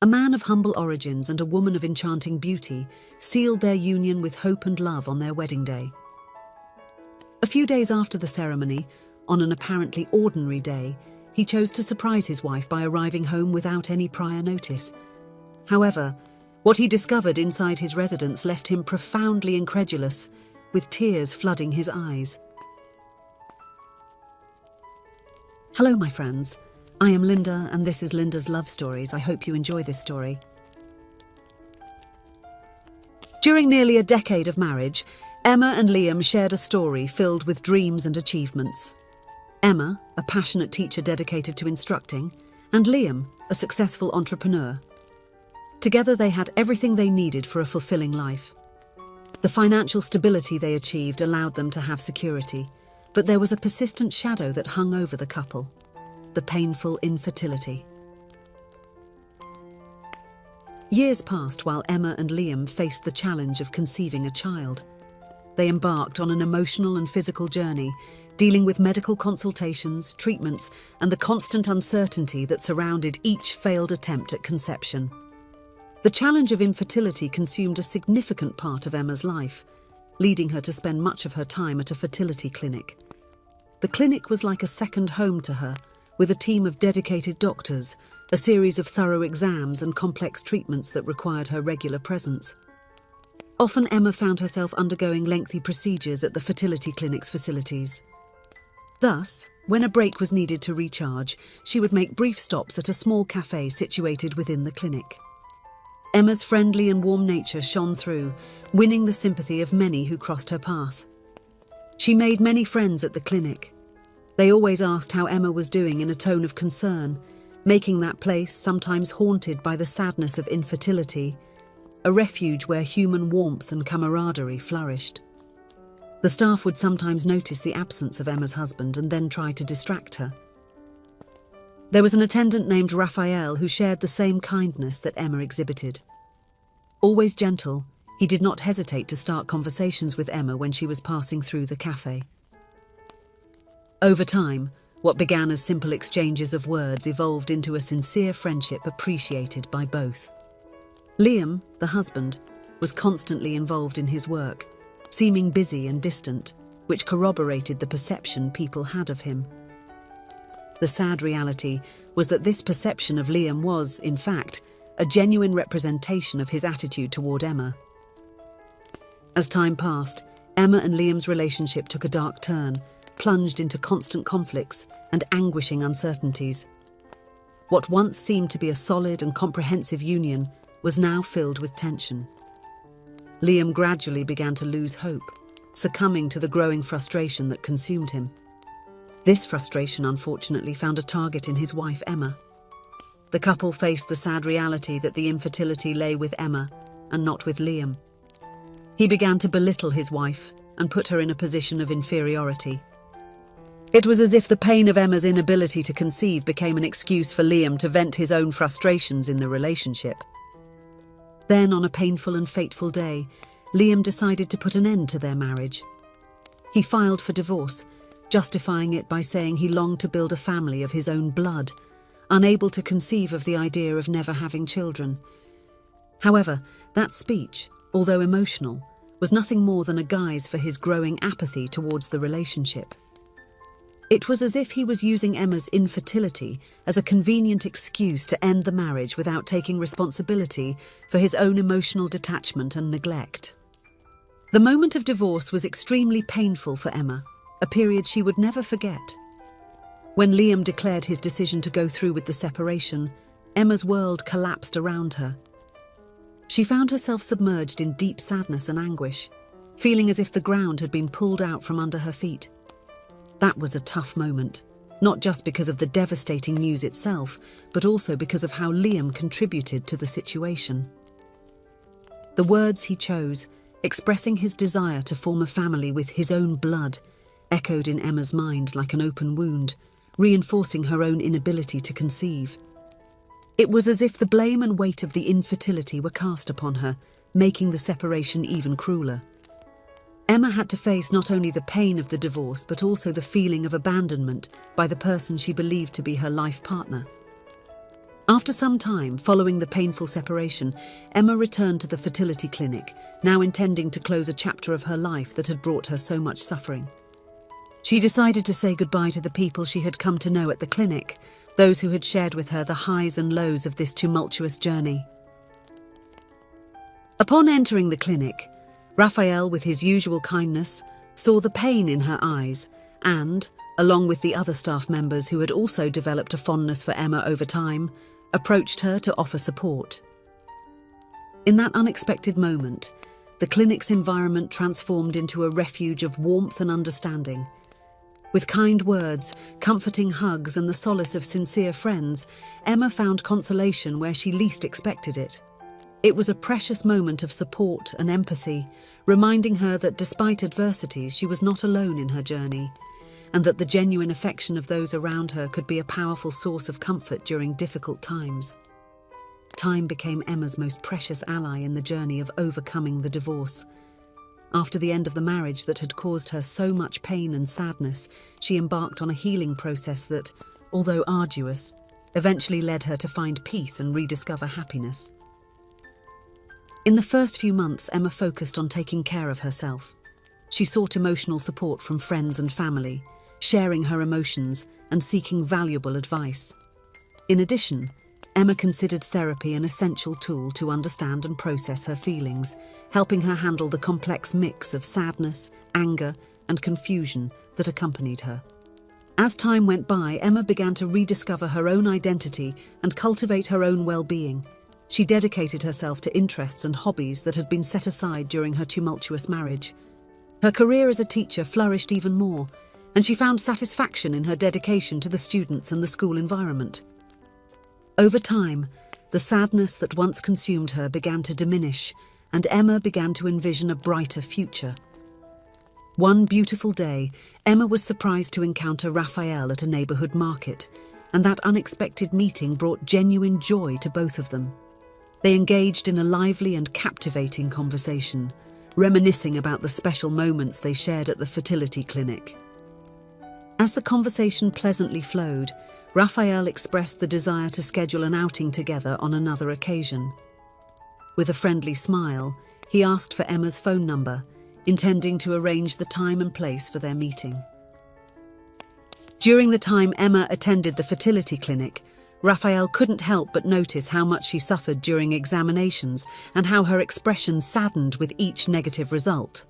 A man of humble origins and a woman of enchanting beauty sealed their union with hope and love on their wedding day. A few days after the ceremony, on an apparently ordinary day, he chose to surprise his wife by arriving home without any prior notice. However, what he discovered inside his residence left him profoundly incredulous, with tears flooding his eyes. Hello, my friends. I am Linda, and this is Linda's Love Stories. I hope you enjoy this story. During nearly a decade of marriage, Emma and Liam shared a story filled with dreams and achievements. Emma, a passionate teacher dedicated to instructing, and Liam, a successful entrepreneur. Together they had everything they needed for a fulfilling life. The financial stability they achieved allowed them to have security, but there was a persistent shadow that hung over the couple: the painful infertility. Years passed while Emma and Liam faced the challenge of conceiving a child. They embarked on an emotional and physical journey, dealing with medical consultations, treatments, and the constant uncertainty that surrounded each failed attempt at conception. The challenge of infertility consumed a significant part of Emma's life, leading her to spend much of her time at a fertility clinic. The clinic was like a second home to her, with a team of dedicated doctors, a series of thorough exams and complex treatments that required her regular presence. Often Emma found herself undergoing lengthy procedures at the fertility clinic's facilities. Thus, when a break was needed to recharge, she would make brief stops at a small cafe situated within the clinic. Emma's friendly and warm nature shone through, winning the sympathy of many who crossed her path. She made many friends at the clinic. They always asked how Emma was doing in a tone of concern, making that place sometimes haunted by the sadness of infertility, a refuge where human warmth and camaraderie flourished. The staff would sometimes notice the absence of Emma's husband and then try to distract her. There was an attendant named Raphael who shared the same kindness that Emma exhibited. Always gentle, he did not hesitate to start conversations with Emma when she was passing through the cafe. Over time, what began as simple exchanges of words evolved into a sincere friendship appreciated by both. Liam, the husband, was constantly involved in his work, seeming busy and distant, which corroborated the perception people had of him. The sad reality was that this perception of Liam was, in fact, a genuine representation of his attitude toward Emma. As time passed, Emma and Liam's relationship took a dark turn, plunged into constant conflicts and anguishing uncertainties. What once seemed to be a solid and comprehensive union was now filled with tension. Liam gradually began to lose hope, succumbing to the growing frustration that consumed him. This frustration, unfortunately, found a target in his wife, Emma. The couple faced the sad reality that the infertility lay with Emma and not with Liam. He began to belittle his wife and put her in a position of inferiority. It was as if the pain of Emma's inability to conceive became an excuse for Liam to vent his own frustrations in the relationship. Then, on a painful and fateful day, Liam decided to put an end to their marriage. He filed for divorce, justifying it by saying he longed to build a family of his own blood, unable to conceive of the idea of never having children. However, that speech, although emotional, was nothing more than a guise for his growing apathy towards the relationship. It was as if he was using Emma's infertility as a convenient excuse to end the marriage without taking responsibility for his own emotional detachment and neglect. The moment of divorce was extremely painful for Emma, a period she would never forget. When Liam declared his decision to go through with the separation, Emma's world collapsed around her. She found herself submerged in deep sadness and anguish, feeling as if the ground had been pulled out from under her feet. That was a tough moment, not just because of the devastating news itself, but also because of how Liam contributed to the situation. The words he chose, expressing his desire to form a family with his own blood, echoed in Emma's mind like an open wound, reinforcing her own inability to conceive. It was as if the blame and weight of the infertility were cast upon her, making the separation even crueler. Emma had to face not only the pain of the divorce, but also the feeling of abandonment by the person she believed to be her life partner. After some time following the painful separation, Emma returned to the fertility clinic, now intending to close a chapter of her life that had brought her so much suffering. She decided to say goodbye to the people she had come to know at the clinic, those who had shared with her the highs and lows of this tumultuous journey. Upon entering the clinic, Raphael, with his usual kindness, saw the pain in her eyes and, along with the other staff members who had also developed a fondness for Emma over time, approached her to offer support. In that unexpected moment, the clinic's environment transformed into a refuge of warmth and understanding. With kind words, comforting hugs, and the solace of sincere friends, Emma found consolation where she least expected it. It was a precious moment of support and empathy, reminding her that despite adversities, she was not alone in her journey, and that the genuine affection of those around her could be a powerful source of comfort during difficult times. Time became Emma's most precious ally in the journey of overcoming the divorce. After the end of the marriage that had caused her so much pain and sadness, she embarked on a healing process that, although arduous, eventually led her to find peace and rediscover happiness. In the first few months, Emma focused on taking care of herself. She sought emotional support from friends and family, sharing her emotions and seeking valuable advice. In addition, Emma considered therapy an essential tool to understand and process her feelings, helping her handle the complex mix of sadness, anger, and confusion that accompanied her. As time went by, Emma began to rediscover her own identity and cultivate her own well-being. She dedicated herself to interests and hobbies that had been set aside during her tumultuous marriage. Her career as a teacher flourished even more, and she found satisfaction in her dedication to the students and the school environment. Over time, the sadness that once consumed her began to diminish, and Emma began to envision a brighter future. One beautiful day, Emma was surprised to encounter Raphael at a neighborhood market, and that unexpected meeting brought genuine joy to both of them. They engaged in a lively and captivating conversation, reminiscing about the special moments they shared at the fertility clinic. As the conversation pleasantly flowed, Raphael expressed the desire to schedule an outing together on another occasion. With a friendly smile, he asked for Emma's phone number, intending to arrange the time and place for their meeting. During the time Emma attended the fertility clinic, Raphael couldn't help but notice how much she suffered during examinations and how her expression saddened with each negative result.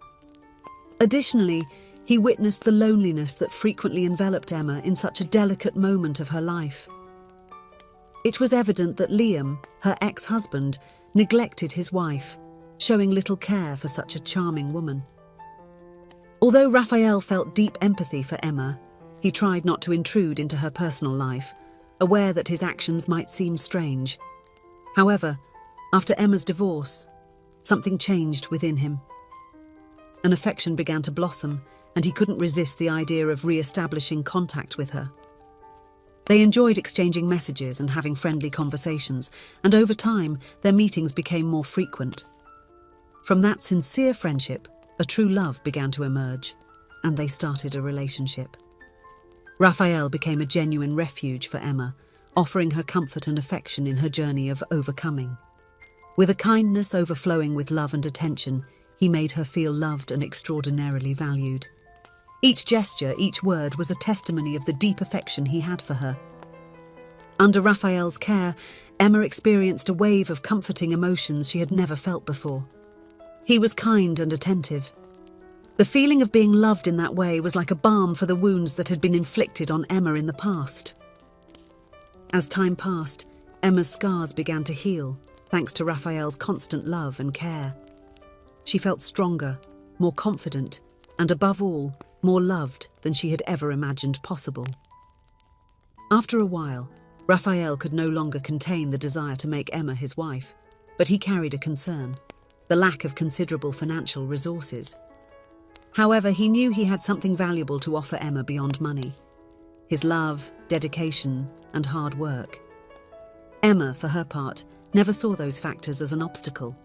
Additionally, he witnessed the loneliness that frequently enveloped Emma in such a delicate moment of her life. It was evident that Liam, her ex-husband, neglected his wife, showing little care for such a charming woman. Although Raphael felt deep empathy for Emma, he tried not to intrude into her personal life, aware that his actions might seem strange. However, after Emma's divorce, something changed within him. An affection began to blossom, and he couldn't resist the idea of re-establishing contact with her. They enjoyed exchanging messages and having friendly conversations, and over time, their meetings became more frequent. From that sincere friendship, a true love began to emerge, and they started a relationship. Raphael became a genuine refuge for Emma, offering her comfort and affection in her journey of overcoming. With a kindness overflowing with love and attention, he made her feel loved and extraordinarily valued. Each gesture, each word was a testimony of the deep affection he had for her. Under Raphael's care, Emma experienced a wave of comforting emotions she had never felt before. He was kind and attentive. The feeling of being loved in that way was like a balm for the wounds that had been inflicted on Emma in the past. As time passed, Emma's scars began to heal, thanks to Raphael's constant love and care. She felt stronger, more confident, and above all, more loved than she had ever imagined possible. After a while, Raphael could no longer contain the desire to make Emma his wife, but he carried a concern: the lack of considerable financial resources. However, he knew he had something valuable to offer Emma beyond money: his love, dedication, and hard work. Emma, for her part, never saw those factors as an obstacle.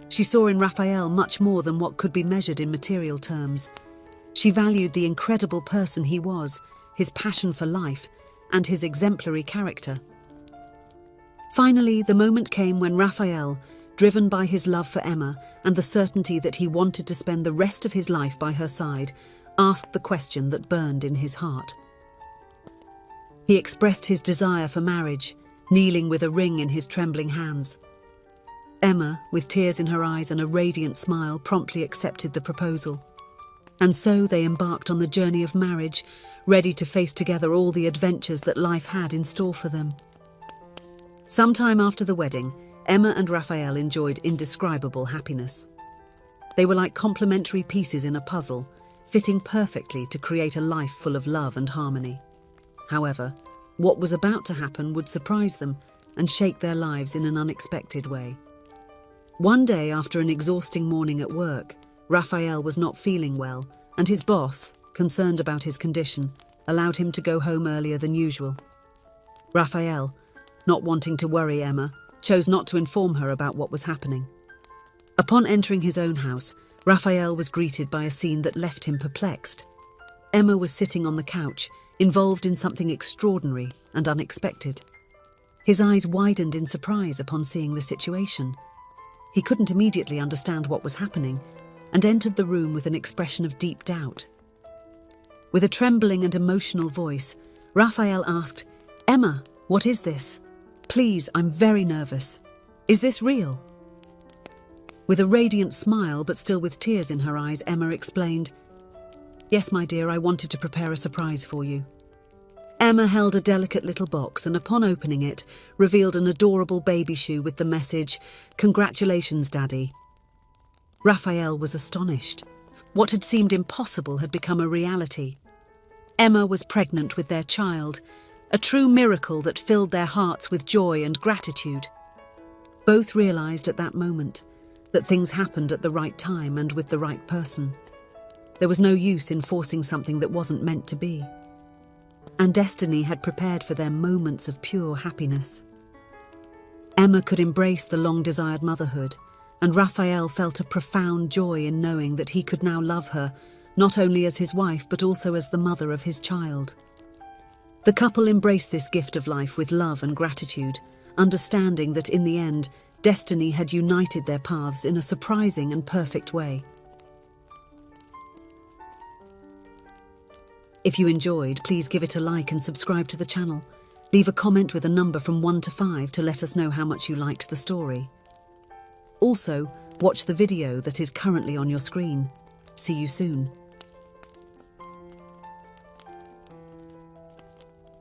She saw in Raphael much more than what could be measured in material terms. She valued the incredible person he was, his passion for life, and his exemplary character. Finally, the moment came when Raphael, driven by his love for Emma and the certainty that he wanted to spend the rest of his life by her side, asked the question that burned in his heart. He expressed his desire for marriage, kneeling with a ring in his trembling hands. Emma, with tears in her eyes and a radiant smile, promptly accepted the proposal. And so they embarked on the journey of marriage, ready to face together all the adventures that life had in store for them. Sometime after the wedding, Emma and Raphael enjoyed indescribable happiness. They were like complementary pieces in a puzzle, fitting perfectly to create a life full of love and harmony. However, what was about to happen would surprise them and shake their lives in an unexpected way. One day, after an exhausting morning at work, Raphael was not feeling well, and his boss, concerned about his condition, allowed him to go home earlier than usual. Raphael, not wanting to worry Emma, chose not to inform her about what was happening. Upon entering his own house, Raphael was greeted by a scene that left him perplexed. Emma was sitting on the couch, involved in something extraordinary and unexpected. His eyes widened in surprise upon seeing the situation. He couldn't immediately understand what was happening and entered the room with an expression of deep doubt. With a trembling and emotional voice, Raphael asked, "Emma, what is this? Please, I'm very nervous. Is this real?" With a radiant smile, but still with tears in her eyes, Emma explained, "Yes, my dear, I wanted to prepare a surprise for you." Emma held a delicate little box and, upon opening it, revealed an adorable baby shoe with the message, "Congratulations, Daddy." Raphael was astonished. What had seemed impossible had become a reality. Emma was pregnant with their child, a true miracle that filled their hearts with joy and gratitude. Both realized at that moment that things happened at the right time and with the right person. There was no use in forcing something that wasn't meant to be. And destiny had prepared for them moments of pure happiness. Emma could embrace the long-desired motherhood, and Raphael felt a profound joy in knowing that he could now love her, not only as his wife but also as the mother of his child. The couple embraced this gift of life with love and gratitude, understanding that in the end, destiny had united their paths in a surprising and perfect way. If you enjoyed, please give it a like and subscribe to the channel. Leave a comment with a number from 1 to 5 to let us know how much you liked the story. Also, watch the video that is currently on your screen. See you soon.